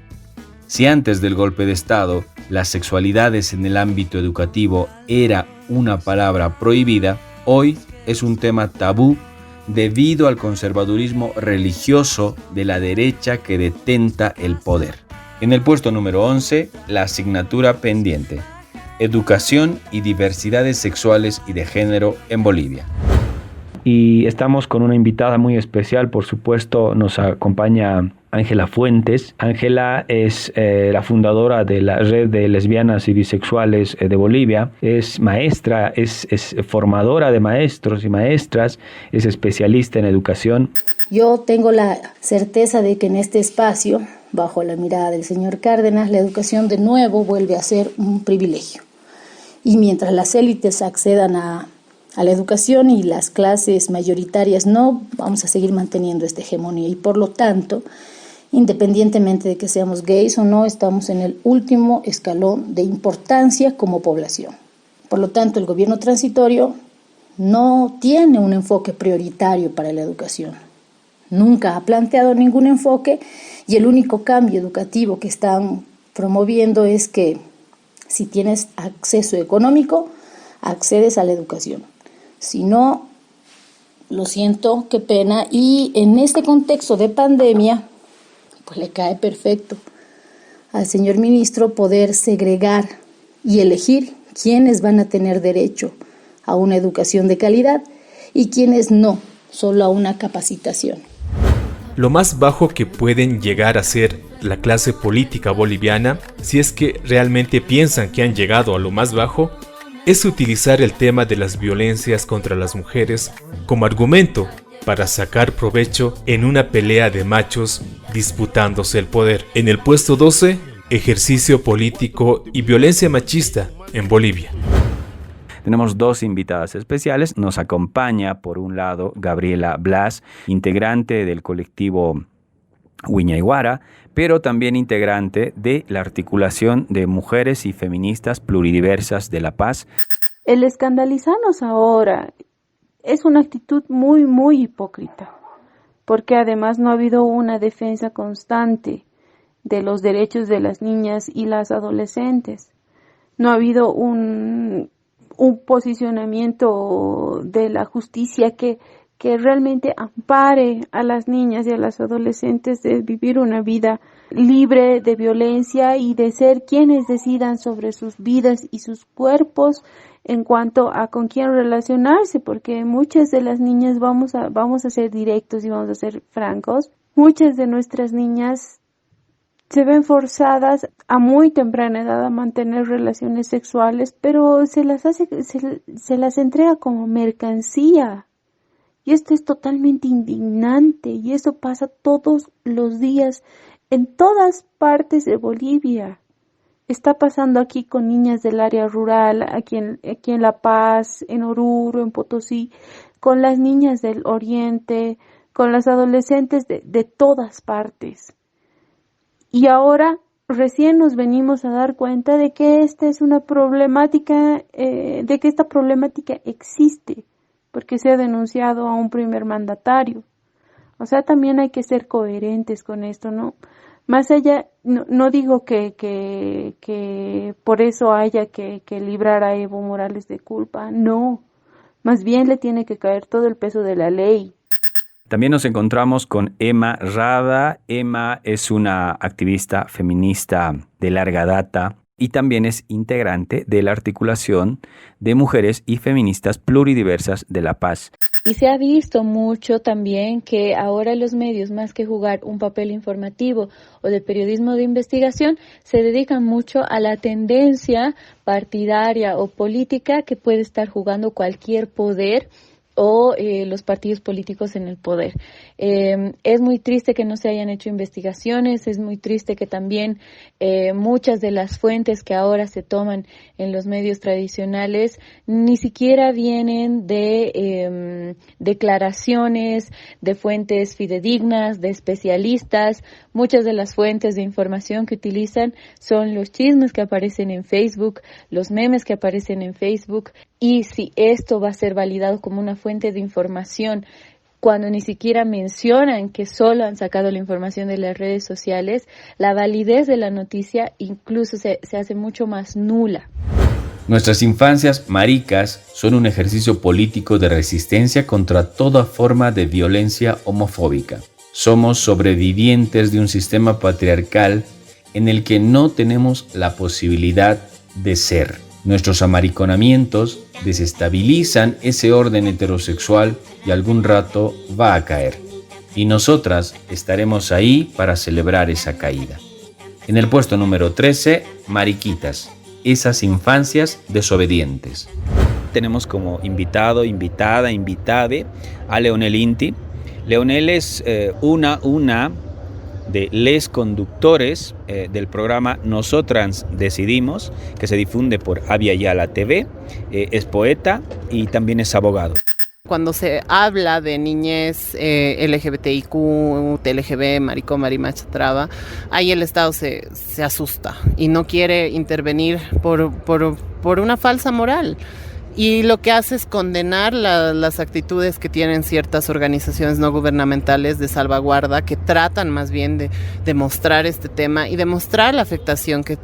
Si antes del golpe de Estado las sexualidades en el ámbito educativo era una palabra prohibida, hoy es un tema tabú debido al conservadurismo religioso de la derecha que detenta el poder. En el puesto número 11, la asignatura pendiente, Educación y diversidades sexuales y de género en Bolivia. Y estamos con una invitada muy especial, por supuesto, nos acompaña Ángela Fuentes. Ángela es la fundadora de la Red de Lesbianas y Bisexuales de Bolivia. Es maestra, es formadora de maestros y maestras, es especialista en educación. Yo tengo la certeza de que en este espacio, bajo la mirada del señor Cárdenas, la educación de nuevo vuelve a ser un privilegio. Y mientras las élites accedan a la educación y las clases mayoritarias no, vamos a seguir manteniendo esta hegemonía. Y por lo tanto, independientemente de que seamos gays o no, estamos en el último escalón de importancia como población. Por lo tanto, el gobierno transitorio no tiene un enfoque prioritario para la educación. Nunca ha planteado ningún enfoque y el único cambio educativo que están promoviendo es que si tienes acceso económico, accedes a la educación. Si no, lo siento, qué pena. Y en este contexto de pandemia, pues le cae perfecto al señor ministro poder segregar y elegir quiénes van a tener derecho a una educación de calidad y quiénes no, solo a una capacitación. Lo más bajo que pueden llegar a ser la clase política boliviana, si es que realmente piensan que han llegado a lo más bajo, es utilizar el tema de las violencias contra las mujeres como argumento para sacar provecho en una pelea de machos disputándose el poder. En el puesto 12, ejercicio político y violencia machista en Bolivia. Tenemos dos invitadas especiales. Nos acompaña, por un lado, Gabriela Blas, integrante del colectivo Wiñaiguara, pero también integrante de la articulación de mujeres y feministas pluridiversas de La Paz. El escandalizarnos ahora es una actitud muy, muy hipócrita, porque además no ha habido una defensa constante de los derechos de las niñas y las adolescentes. No ha habido un posicionamiento de la justicia que que realmente ampare a las niñas y a las adolescentes de vivir una vida libre de violencia y de ser quienes decidan sobre sus vidas y sus cuerpos en cuanto a con quién relacionarse, porque muchas de las niñas, vamos a ser directos y vamos a ser francos, muchas de nuestras niñas se ven forzadas a muy temprana edad a mantener relaciones sexuales, pero se las entrega como mercancía. Y esto es totalmente indignante y eso pasa todos los días en todas partes de Bolivia. Está pasando aquí con niñas del área rural, aquí en La Paz, en Oruro, en Potosí, con las niñas del oriente, con las adolescentes de todas partes. Y ahora recién nos venimos a dar cuenta de que esta es una problemática, de que esta problemática existe, porque se ha denunciado a un primer mandatario. O sea, también hay que ser coherentes con esto, ¿no? Más allá, no digo que por eso haya que librar a Evo Morales de culpa, no. Más bien le tiene que caer todo el peso de la ley. También nos encontramos con Emma Rada. Emma es una activista feminista de larga data y también es integrante de la articulación de mujeres y feministas pluridiversas de La Paz. Y se ha visto mucho también que ahora los medios, más que jugar un papel informativo o de periodismo de investigación, se dedican mucho a la tendencia partidaria o política que puede estar jugando cualquier poder o los partidos políticos en el poder. Es muy triste que no se hayan hecho investigaciones, es muy triste que también muchas de las fuentes que ahora se toman en los medios tradicionales ni siquiera vienen de declaraciones, de fuentes fidedignas, de especialistas. Muchas de las fuentes de información que utilizan son los chismes que aparecen en Facebook, los memes que aparecen en Facebook, y si esto va a ser validado como una fuente de información cuando ni siquiera mencionan que solo han sacado la información de las redes sociales, la validez de la noticia incluso se hace mucho más nula. Nuestras infancias maricas son un ejercicio político de resistencia contra toda forma de violencia homofóbica. Somos sobrevivientes de un sistema patriarcal en el que no tenemos la posibilidad de ser. Nuestros amariconamientos desestabilizan ese orden heterosexual y algún rato va a caer. Y nosotras estaremos ahí para celebrar esa caída. En el puesto número 13, Mariquitas, esas infancias desobedientes. Tenemos como invitade a Leonel Inti. Leonel es una de les conductores del programa Nosotras Decidimos, que se difunde por Avia Yala TV. Es poeta y también es abogado. Cuando se habla de niñez LGBTIQ, TLGB, maricón, marimacha, traba, ahí el Estado se asusta y no quiere intervenir por una falsa moral. Y lo que hace es condenar las actitudes que tienen ciertas organizaciones no gubernamentales de salvaguarda que tratan más bien de mostrar este tema y de mostrar la afectación que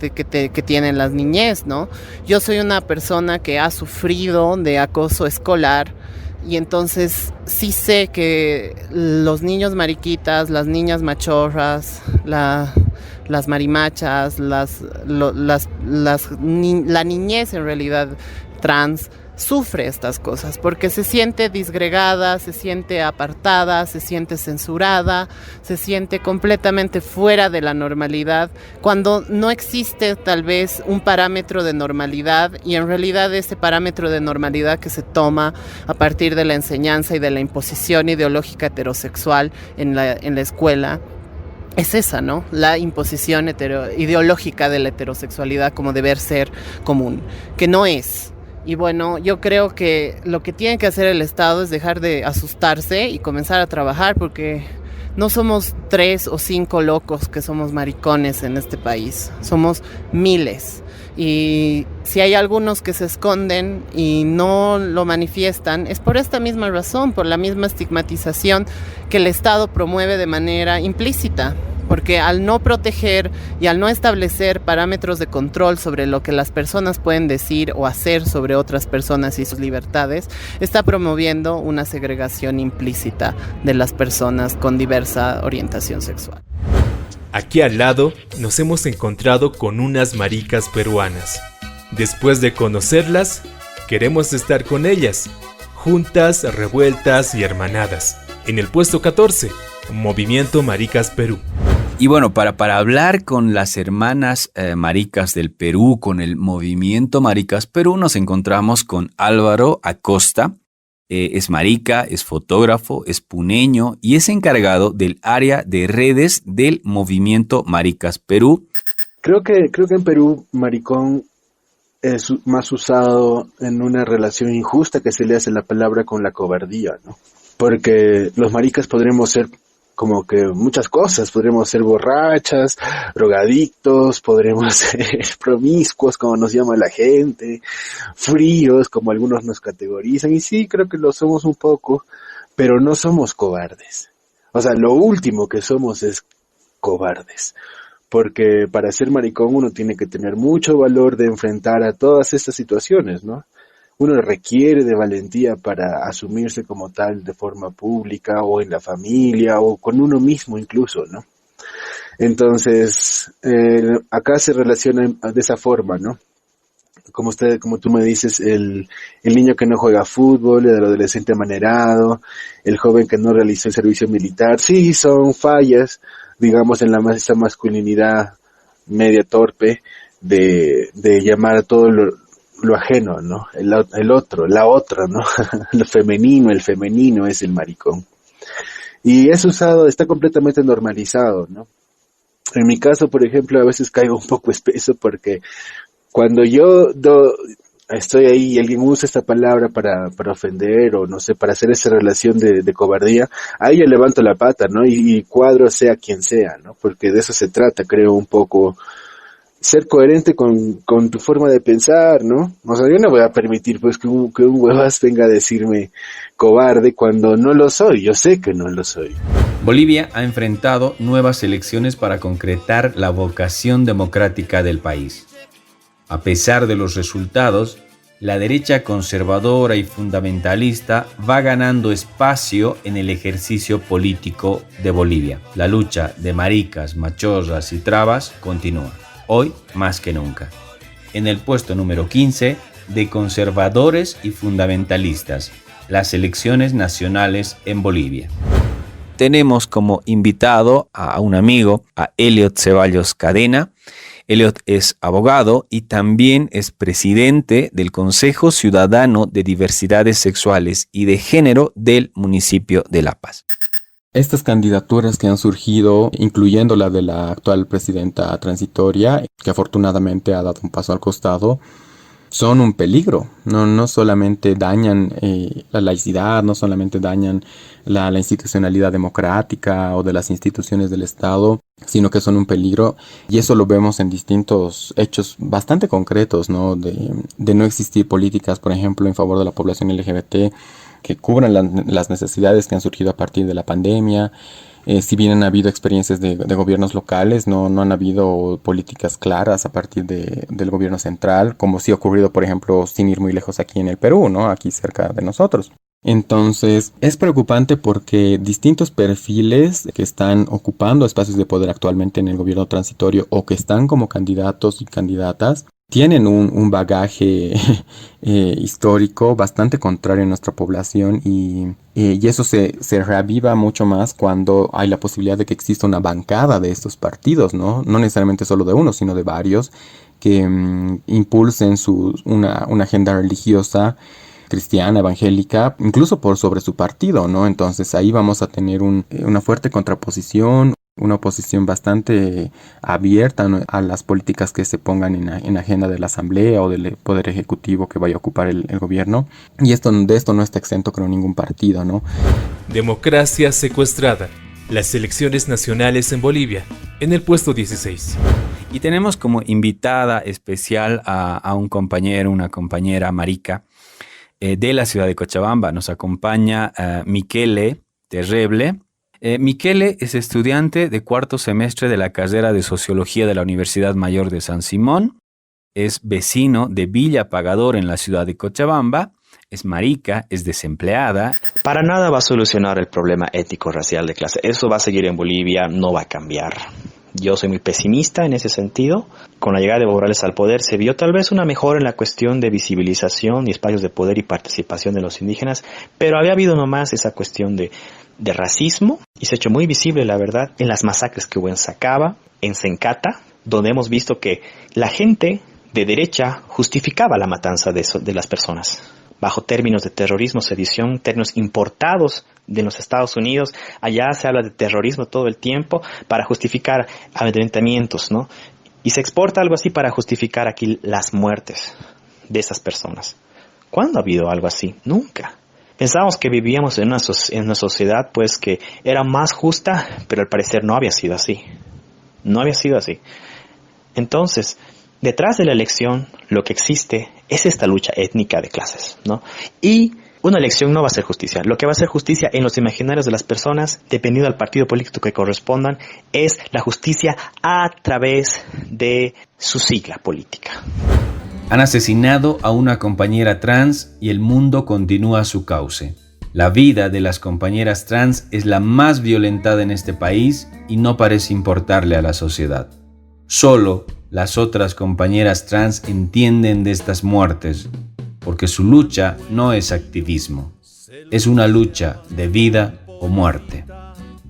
tienen las niñez, ¿no? Yo soy una persona que ha sufrido de acoso escolar y entonces sí sé que los niños mariquitas, las niñas machorras, las marimachas, la niñez en realidad trans sufre estas cosas porque se siente disgregada, se siente apartada, se siente censurada, se siente completamente fuera de la normalidad cuando no existe tal vez un parámetro de normalidad y en realidad ese parámetro de normalidad que se toma a partir de la enseñanza y de la imposición ideológica heterosexual en la escuela es esa, ¿no? La imposición ideológica de la heterosexualidad como deber ser común, que no es. Y bueno, yo creo que lo que tiene que hacer el Estado es dejar de asustarse y comenzar a trabajar porque no somos 3 o 5 locos que somos maricones en este país, somos miles. Y si hay algunos que se esconden y no lo manifiestan, es por esta misma razón, por la misma estigmatización que el Estado promueve de manera implícita. porque al no proteger y al no establecer parámetros de control sobre lo que las personas pueden decir o hacer sobre otras personas y sus libertades, está promoviendo una segregación implícita de las personas con diversa orientación sexual. Aquí al lado nos hemos encontrado con unas maricas peruanas. Después de conocerlas, queremos estar con ellas, juntas, revueltas y hermanadas. En el puesto 14, Movimiento Maricas Perú. Y bueno, para hablar con las hermanas maricas del Perú, con el Movimiento Maricas Perú, nos encontramos con Álvaro Acosta. Es marica, es fotógrafo, es puneño y es encargado del área de redes del Movimiento Maricas Perú. Creo que en Perú maricón es más usado en una relación injusta que se le hace la palabra con la cobardía, ¿no? Porque los maricas podremos ser como que muchas cosas, podremos ser borrachas, drogadictos, podremos ser promiscuos, como nos llama la gente, fríos, como algunos nos categorizan, y sí, creo que lo somos un poco, pero no somos cobardes. O sea, lo último que somos es cobardes, porque para ser maricón uno tiene que tener mucho valor de enfrentar a todas estas situaciones, ¿no? Uno requiere de valentía para asumirse como tal de forma pública o en la familia o con uno mismo incluso, ¿no? Entonces, acá se relaciona de esa forma, ¿no? Como tú me dices, el niño que no juega fútbol, el adolescente amanerado, el joven que no realizó el servicio militar, sí, son fallas, digamos, en esa masculinidad media torpe de llamar a todo lo ajeno, ¿no? El otro, la otra, ¿no? El femenino es el maricón. Y es usado, está completamente normalizado, ¿no? En mi caso, por ejemplo, a veces caigo un poco espeso porque cuando yo estoy ahí y alguien usa esta palabra para ofender o no sé, para hacer esa relación de cobardía, ahí yo levanto la pata, ¿no? Y cuadro sea quien sea, ¿no? Porque de eso se trata, creo, un poco ser coherente con tu forma de pensar, ¿no? O sea, yo no voy a permitir pues que un huevas venga a decirme cobarde cuando no lo soy, yo sé que no lo soy. Bolivia ha enfrentado nuevas elecciones para concretar la vocación democrática del país. A pesar de los resultados, la derecha conservadora y fundamentalista va ganando espacio en el ejercicio político de Bolivia. La lucha de maricas, machorras y trabas continúa. Hoy más que nunca. En el puesto número 15 de conservadores y fundamentalistas, las elecciones nacionales en Bolivia. Tenemos como invitado a un amigo, a Eliot Ceballos Cadena. Eliot es abogado y también es presidente del Consejo Ciudadano de Diversidades Sexuales y de Género del municipio de La Paz. Estas candidaturas que han surgido, incluyendo la de la actual presidenta transitoria, que afortunadamente ha dado un paso al costado, son un peligro. No solamente dañan la laicidad, no solamente dañan la institucionalidad democrática o de las instituciones del Estado, sino que son un peligro. Y eso lo vemos en distintos hechos bastante concretos, ¿no? De no existir políticas, por ejemplo, en favor de la población LGBT, que cubran las necesidades que han surgido a partir de la pandemia. Si bien han habido experiencias de gobiernos locales, no han habido políticas claras a partir del gobierno central, como sí ha ocurrido, por ejemplo, sin ir muy lejos aquí en el Perú, ¿no? Aquí cerca de nosotros. Entonces, es preocupante porque distintos perfiles que están ocupando espacios de poder actualmente en el gobierno transitorio o que están como candidatos y candidatas, tienen un bagaje histórico bastante contrario en nuestra población y eso se reaviva mucho más cuando hay la posibilidad de que exista una bancada de estos partidos, ¿no? No necesariamente solo de uno, sino de varios que impulsen una agenda religiosa, cristiana, evangélica, incluso por sobre su partido, ¿no? Entonces ahí vamos a tener una fuerte contraposición, una oposición bastante abierta, ¿no?, a las políticas que se pongan en agenda de la Asamblea o del Poder Ejecutivo que vaya a ocupar el gobierno. Y de esto no está exento, creo, ningún partido, ¿no? Democracia secuestrada. Las elecciones nacionales en Bolivia, en el puesto 16. Y tenemos como invitada especial a un compañero, una compañera marica de la ciudad de Cochabamba. Nos acompaña Miquele Terrible. Michele es estudiante de cuarto semestre de la carrera de Sociología de la Universidad Mayor de San Simón. Es vecino de Villa Pagador en la ciudad de Cochabamba. Es marica, es desempleada. Para nada va a solucionar el problema ético-racial de clase. Eso va a seguir en Bolivia, no va a cambiar. Yo soy muy pesimista en ese sentido. Con la llegada de Evo Morales al poder se vio tal vez una mejora en la cuestión de visibilización y espacios de poder y participación de los indígenas, pero había habido nomás esa cuestión de racismo y se ha hecho muy visible, la verdad, en las masacres que hubo en Sacaba, en Sencata, donde hemos visto que la gente de derecha justificaba la matanza de las personas bajo términos de terrorismo, sedición, términos importados de los Estados Unidos. Allá se habla de terrorismo todo el tiempo para justificar amedrentamientos, ¿no? Y se exporta algo así para justificar aquí las muertes de esas personas. ¿Cuándo ha habido algo así? Nunca. Pensábamos que vivíamos en una sociedad pues que era más justa, pero al parecer no había sido así. No había sido así. Entonces, detrás de la elección, lo que existe es esta lucha étnica de clases, ¿no? Y una elección no va a ser justicia. Lo que va a ser justicia en los imaginarios de las personas, dependiendo del partido político que correspondan, es la justicia a través de su sigla política. Han asesinado a una compañera trans y el mundo continúa su cauce. La vida de las compañeras trans es la más violentada en este país y no parece importarle a la sociedad. Solo las otras compañeras trans entienden de estas muertes, porque su lucha no es activismo, es una lucha de vida o muerte.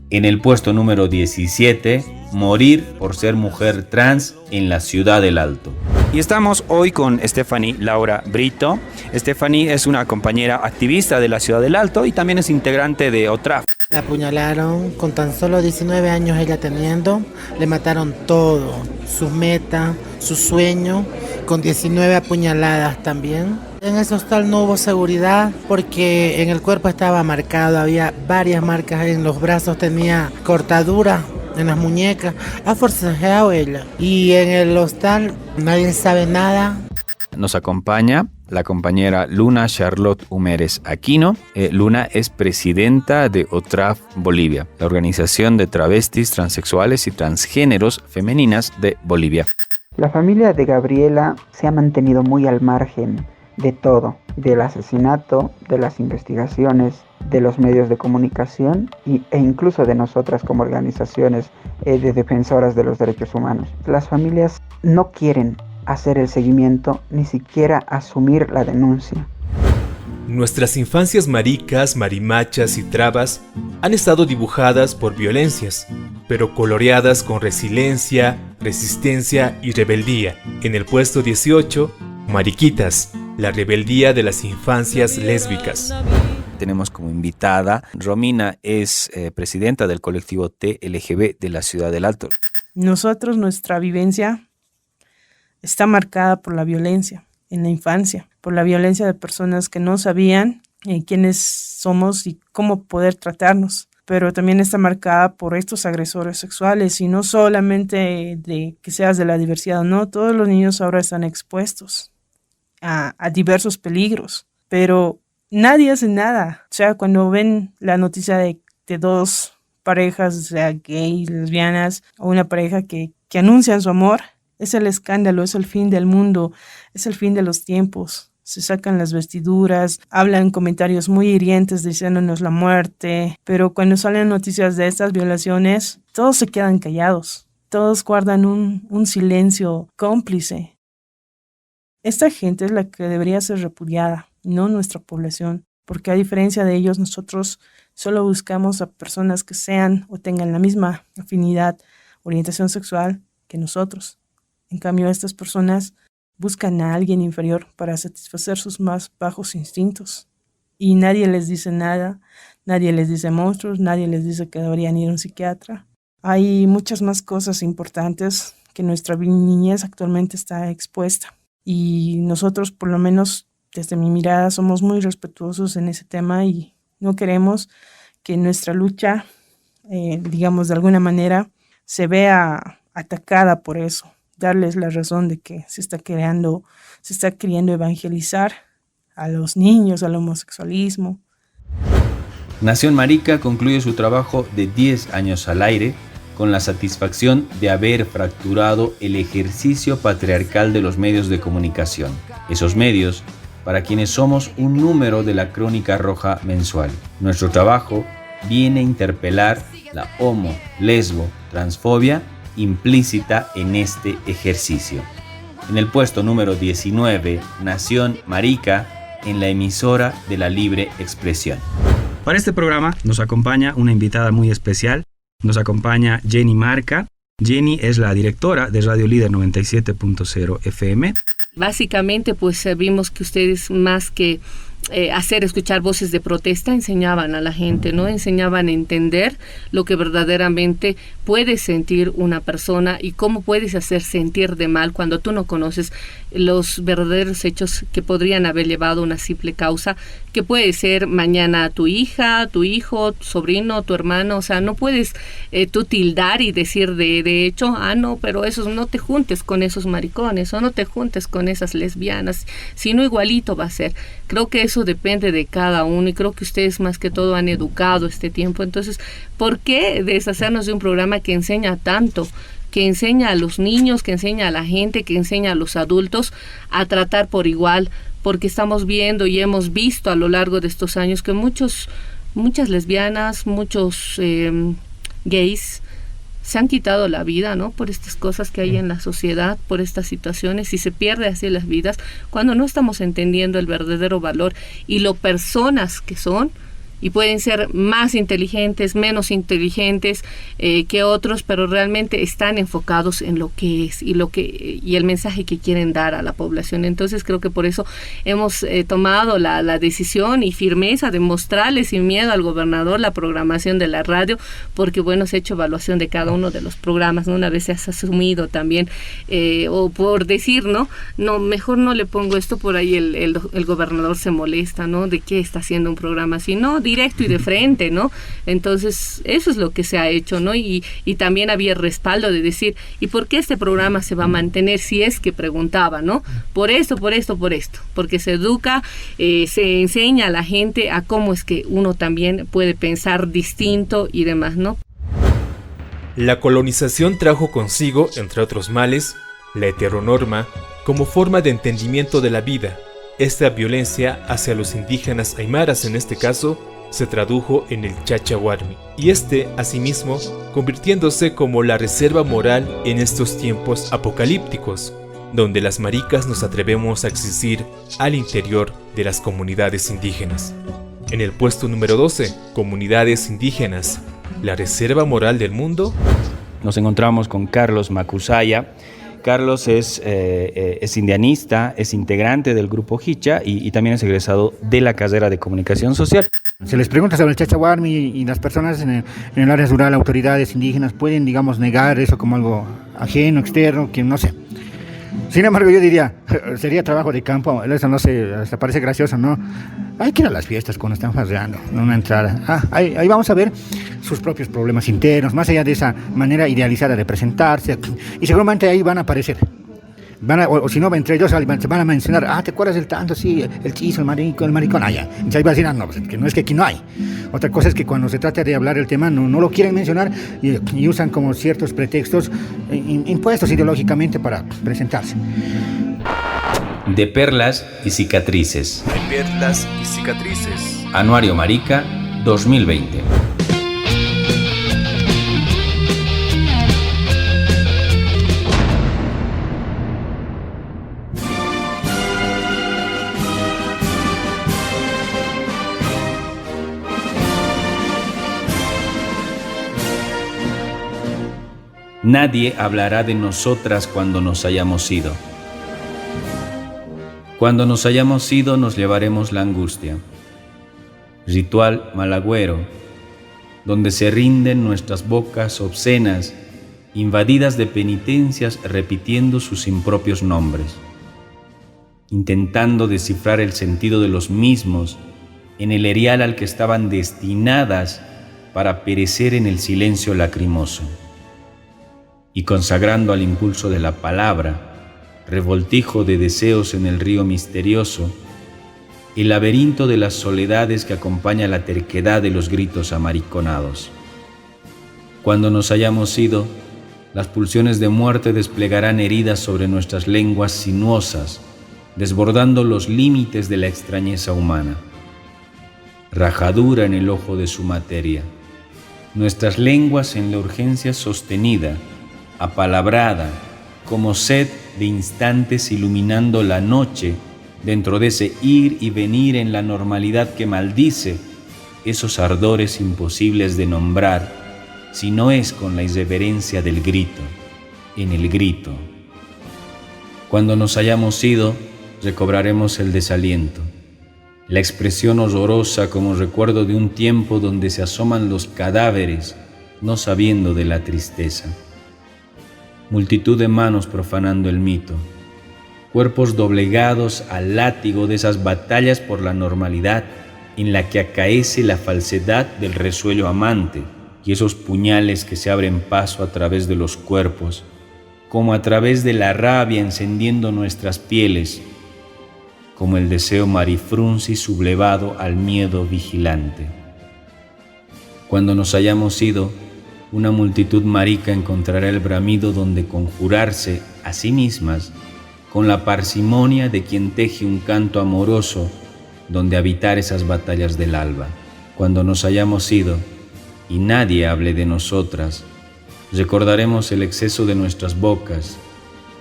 En el puesto número 17, morir por ser mujer trans en la ciudad del Alto. Y estamos hoy con Stephanie Laura Brito. Stephanie es una compañera activista de la ciudad del Alto y también es integrante de OTRAF. La apuñalaron con tan solo 19 años ella teniendo, le mataron todo, su meta, su sueño, con 19 apuñaladas también. En ese hostal no hubo seguridad porque en el cuerpo estaba marcado, había varias marcas en los brazos, tenía cortadura en las muñecas, ha forcejeado ella. Y en el hostal nadie sabe nada. Nos acompaña la compañera Luna Charlotte Humérez Aquino. Luna es presidenta de OTRAF Bolivia, la organización de travestis, transexuales y transgéneros femeninas de Bolivia. La familia de Gabriela se ha mantenido muy al margen de todo, del asesinato, de las investigaciones, de los medios de comunicación e incluso de nosotras como organizaciones de defensoras de los derechos humanos. Las familias no quieren hacer el seguimiento, ni siquiera asumir la denuncia. Nuestras infancias maricas, marimachas y trabas han estado dibujadas por violencias, pero coloreadas con resiliencia, resistencia y rebeldía. En el puesto 18, Mariquitas, la rebeldía de las infancias lésbicas. Tenemos como invitada, Romina es presidenta del colectivo TLGB de la Ciudad del Alto. Nosotros, nuestra vivencia está marcada por la violencia en la infancia, por la violencia de personas que no sabían quiénes somos y cómo poder tratarnos, pero también está marcada por estos agresores sexuales y no solamente de que seas de la diversidad, no, todos los niños ahora están expuestos a diversos peligros, pero nadie hace nada. O sea, cuando ven la noticia de dos parejas, o sea, gay, lesbianas, o una pareja que anuncian su amor, es el escándalo, es el fin del mundo, es el fin de los tiempos. Se sacan las vestiduras, hablan comentarios muy hirientes diciéndonos la muerte, pero cuando salen noticias de estas violaciones, todos se quedan callados, todos guardan un silencio cómplice. Esta gente es la que debería ser repudiada, no nuestra población, porque a diferencia de ellos, nosotros solo buscamos a personas que sean o tengan la misma afinidad, orientación sexual que nosotros. En cambio, estas personas buscan a alguien inferior para satisfacer sus más bajos instintos. Y nadie les dice nada, nadie les dice monstruos, nadie les dice que deberían ir a un psiquiatra. Hay muchas más cosas importantes que nuestra niñez actualmente está expuesta. Y nosotros, por lo menos desde mi mirada, somos muy respetuosos en ese tema y no queremos que nuestra lucha, digamos de alguna manera, se vea atacada por eso. Darles la razón de que se está queriendo evangelizar a los niños, al homosexualismo. Nación Marica concluye su trabajo de 10 años al aire con la satisfacción de haber fracturado el ejercicio patriarcal de los medios de comunicación. Esos medios para quienes somos un número de la Crónica Roja mensual. Nuestro trabajo viene a interpelar la homo, lesbo, transfobia implícita en este ejercicio. En el puesto número 19, Nación Marica, en la emisora de la libre expresión. Para este programa nos acompaña una invitada muy especial. Nos acompaña Jenny Marca. Jenny es la directora de Radio Líder 97.0 FM. Básicamente, pues vimos que ustedes, más que hacer escuchar voces de protesta, enseñaban a la gente, ¿no? Enseñaban a entender lo que verdaderamente puede sentir una persona y cómo puedes hacer sentir de mal cuando tú no conoces los verdaderos hechos que podrían haber llevado a una simple causa, que puede ser mañana tu hija, tu hijo, tu sobrino, tu hermano. O sea, no puedes tú tildar y decir de hecho, no, pero esos, no te juntes con esos maricones o no te juntes con esas lesbianas, sino igualito va a ser. Creo que eso depende de cada uno y creo que ustedes más que todo han educado este tiempo. Entonces, ¿por qué deshacernos de un programa que enseña tanto? Que enseña a los niños, que enseña a la gente, que enseña a los adultos a tratar por igual, porque estamos viendo y hemos visto a lo largo de estos años que muchas lesbianas, muchos gays se han quitado la vida, ¿no? Por estas cosas que hay en la sociedad, por estas situaciones, y se pierde así las vidas cuando no estamos entendiendo el verdadero valor y lo personas que son. Y pueden ser más inteligentes, menos inteligentes que otros, pero realmente están enfocados en lo que es y el mensaje que quieren dar a la población. Entonces creo que por eso hemos tomado la decisión y firmeza de mostrarle sin miedo al gobernador la programación de la radio, porque bueno, se ha hecho evaluación de cada uno de los programas, ¿no? Una vez se has asumido también, o por decir, no, mejor no le pongo esto, por ahí el gobernador se molesta, ¿no? De qué está haciendo un programa así, no, directo y de frente, ¿no? Entonces, eso es lo que se ha hecho, ¿no? Y también había respaldo de decir, ¿y por qué este programa se va a mantener? Si es que preguntaba, ¿no? Por esto, porque se educa, se enseña a la gente a cómo es que uno también puede pensar distinto y demás, ¿no? La colonización trajo consigo, entre otros males, la heteronorma como forma de entendimiento de la vida. Esta violencia hacia los indígenas aymaras, en este caso, se tradujo en el Chachahuarmi, y asimismo, convirtiéndose como la reserva moral en estos tiempos apocalípticos, donde las maricas nos atrevemos a existir al interior de las comunidades indígenas. En el puesto número 12, comunidades indígenas, la reserva moral del mundo. Nos encontramos con Carlos Macusaya. Carlos es indianista, es integrante del grupo Hicha y también es egresado de la carrera de comunicación social. Se les pregunta sobre el Chachahuarmi y las personas en el área rural, autoridades indígenas, pueden, digamos, negar eso como algo ajeno, externo, que no sé. Sin embargo, yo diría, sería trabajo de campo, eso no sé, hasta parece gracioso, ¿no? Hay que ir a las fiestas cuando están farreando, en una entrada. Ahí vamos a ver sus propios problemas internos, más allá de esa manera idealizada de presentarse, y seguramente ahí van a aparecer. O si no, entre ellos se van a mencionar, ¿te acuerdas del tanto? Sí, el chizo, el maricón, allá. Y ahí va a decir, no, pues, que no es que aquí no hay. Otra cosa es que cuando se trata de hablar el tema no lo quieren mencionar y usan como ciertos pretextos impuestos ideológicamente para presentarse. De perlas y cicatrices. Anuario Marica 2020. Nadie hablará de nosotras cuando nos hayamos ido. Cuando nos hayamos ido nos llevaremos la angustia. Ritual malagüero, donde se rinden nuestras bocas obscenas, invadidas de penitencias repitiendo sus impropios nombres, intentando descifrar el sentido de los mismos en el erial al que estaban destinadas para perecer en el silencio lacrimoso, y consagrando al impulso de la palabra, revoltijo de deseos en el río misterioso, el laberinto de las soledades que acompaña la terquedad de los gritos amariconados. Cuando nos hayamos ido, las pulsiones de muerte desplegarán heridas sobre nuestras lenguas sinuosas, desbordando los límites de la extrañeza humana. Rajadura en el ojo de su materia. Nuestras lenguas en la urgencia sostenida, apalabrada, como sed de instantes iluminando la noche, dentro de ese ir y venir en la normalidad que maldice esos ardores imposibles de nombrar, si no es con la irreverencia del grito, en el grito. Cuando nos hayamos ido, recobraremos el desaliento, la expresión horrorosa como recuerdo de un tiempo donde se asoman los cadáveres, no sabiendo de la tristeza. Multitud de manos profanando el mito, cuerpos doblegados al látigo de esas batallas por la normalidad en la que acaece la falsedad del resuello amante y esos puñales que se abren paso a través de los cuerpos, como a través de la rabia encendiendo nuestras pieles, como el deseo marifrunzi sublevado al miedo vigilante. Cuando nos hayamos ido, una multitud marica encontrará el bramido donde conjurarse a sí mismas con la parsimonia de quien teje un canto amoroso donde habitar esas batallas del alba. Cuando nos hayamos ido y nadie hable de nosotras, recordaremos el exceso de nuestras bocas,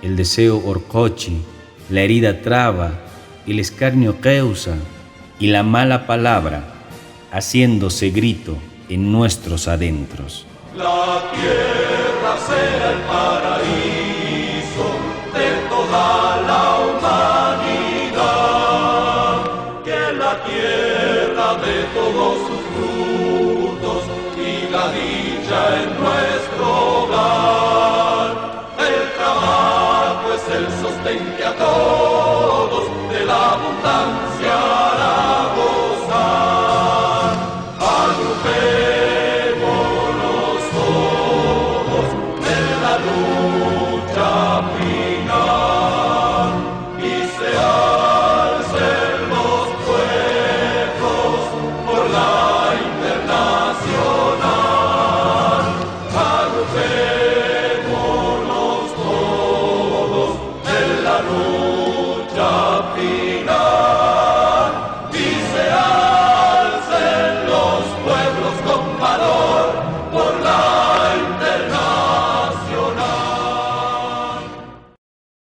el deseo orcochi, la herida traba, el escarnio causa y la mala palabra, haciéndose grito en nuestros adentros. La tierra será el paraíso de toda la humanidad, que la tierra de todos sus frutos y la dicha en nuestro hogar. El trabajo es el sostén que a todos de la abundancia